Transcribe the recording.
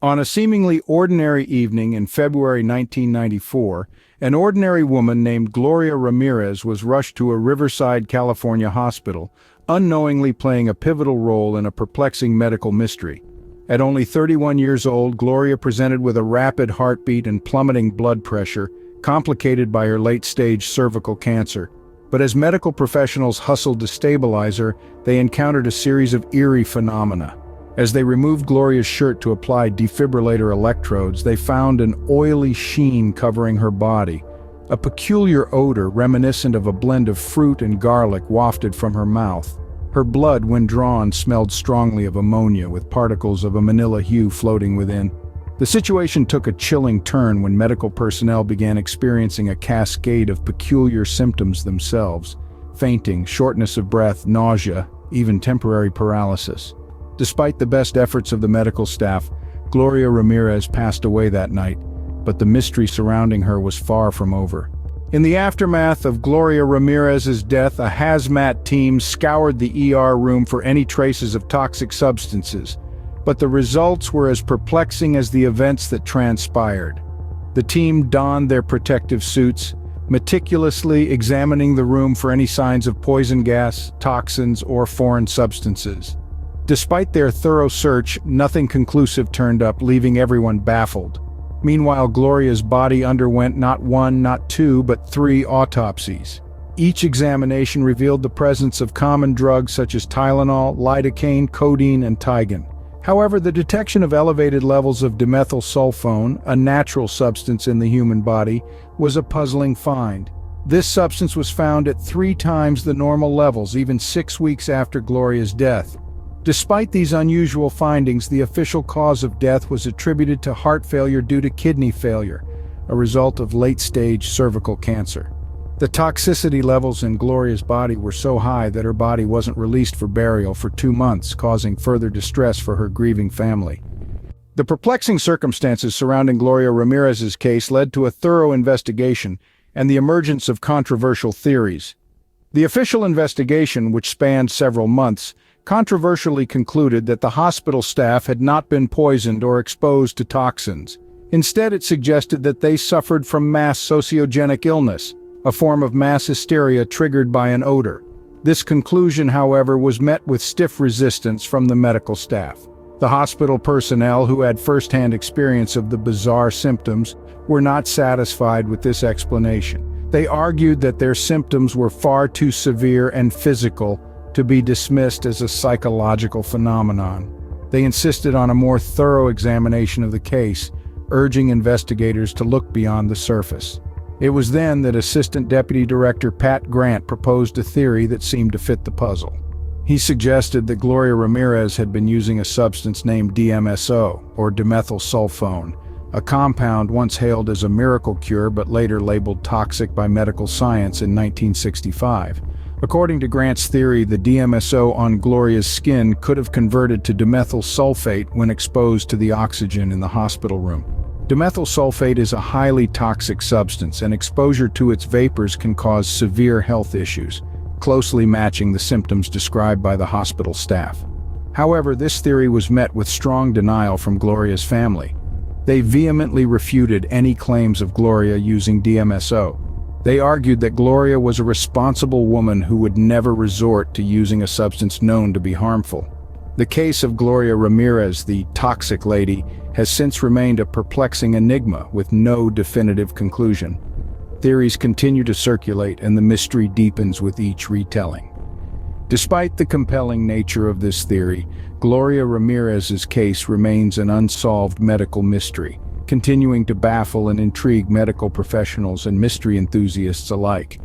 On a seemingly ordinary evening in February 1994, an ordinary woman named Gloria Ramirez was rushed to a Riverside, California hospital, unknowingly playing a pivotal role in a perplexing medical mystery. At only 31 years old, Gloria presented with a rapid heartbeat and plummeting blood pressure, complicated by her late-stage cervical cancer. But as medical professionals hustled to stabilize her, they encountered a series of eerie phenomena. As they removed Gloria's shirt to apply defibrillator electrodes, they found an oily sheen covering her body. A peculiar odor reminiscent of a blend of fruit and garlic wafted from her mouth. Her blood, when drawn, smelled strongly of ammonia, with particles of a manila hue floating within. The situation took a chilling turn when medical personnel began experiencing a cascade of peculiar symptoms themselves: fainting, shortness of breath, nausea, even temporary paralysis. Despite the best efforts of the medical staff, Gloria Ramirez passed away that night, but the mystery surrounding her was far from over. In the aftermath of Gloria Ramirez's death, a hazmat team scoured the ER room for any traces of toxic substances, but the results were as perplexing as the events that transpired. The team donned their protective suits, meticulously examining the room for any signs of poison gas, toxins, or foreign substances. Despite their thorough search, nothing conclusive turned up, leaving everyone baffled. Meanwhile, Gloria's body underwent not one, not two, but 3 autopsies. Each examination revealed the presence of common drugs such as Tylenol, lidocaine, codeine, and Tigan. However, the detection of elevated levels of dimethyl sulfone, a natural substance in the human body, was a puzzling find. This substance was found at 3 times the normal levels, even 6 weeks after Gloria's death. Despite these unusual findings, the official cause of death was attributed to heart failure due to kidney failure, a result of late-stage cervical cancer. The toxicity levels in Gloria's body were so high that her body wasn't released for burial for 2 months, causing further distress for her grieving family. The perplexing circumstances surrounding Gloria Ramirez's case led to a thorough investigation and the emergence of controversial theories. The official investigation, which spanned several months, controversially concluded that the hospital staff had not been poisoned or exposed to toxins. Instead, it suggested that they suffered from mass sociogenic illness, a form of mass hysteria triggered by an odor. This conclusion, however, was met with stiff resistance from the medical staff. The hospital personnel, who had first-hand experience of the bizarre symptoms, were not satisfied with this explanation. They argued that their symptoms were far too severe and physical to be dismissed as a psychological phenomenon. They insisted on a more thorough examination of the case, urging investigators to look beyond the surface. It was then that Assistant Deputy Director Pat Grant proposed a theory that seemed to fit the puzzle. He suggested that Gloria Ramirez had been using a substance named DMSO, or dimethyl sulfone, a compound once hailed as a miracle cure but later labeled toxic by medical science in 1965. According to Grant's theory, the DMSO on Gloria's skin could have converted to dimethyl sulfate when exposed to the oxygen in the hospital room. Dimethyl sulfate is a highly toxic substance, and exposure to its vapors can cause severe health issues, closely matching the symptoms described by the hospital staff. However, this theory was met with strong denial from Gloria's family. They vehemently refuted any claims of Gloria using DMSO. They argued that Gloria was a responsible woman who would never resort to using a substance known to be harmful. The case of Gloria Ramirez, the toxic lady, has since remained a perplexing enigma with no definitive conclusion. Theories continue to circulate, and the mystery deepens with each retelling. Despite the compelling nature of this theory, Gloria Ramirez's case remains an unsolved medical mystery, continuing to baffle and intrigue medical professionals and mystery enthusiasts alike.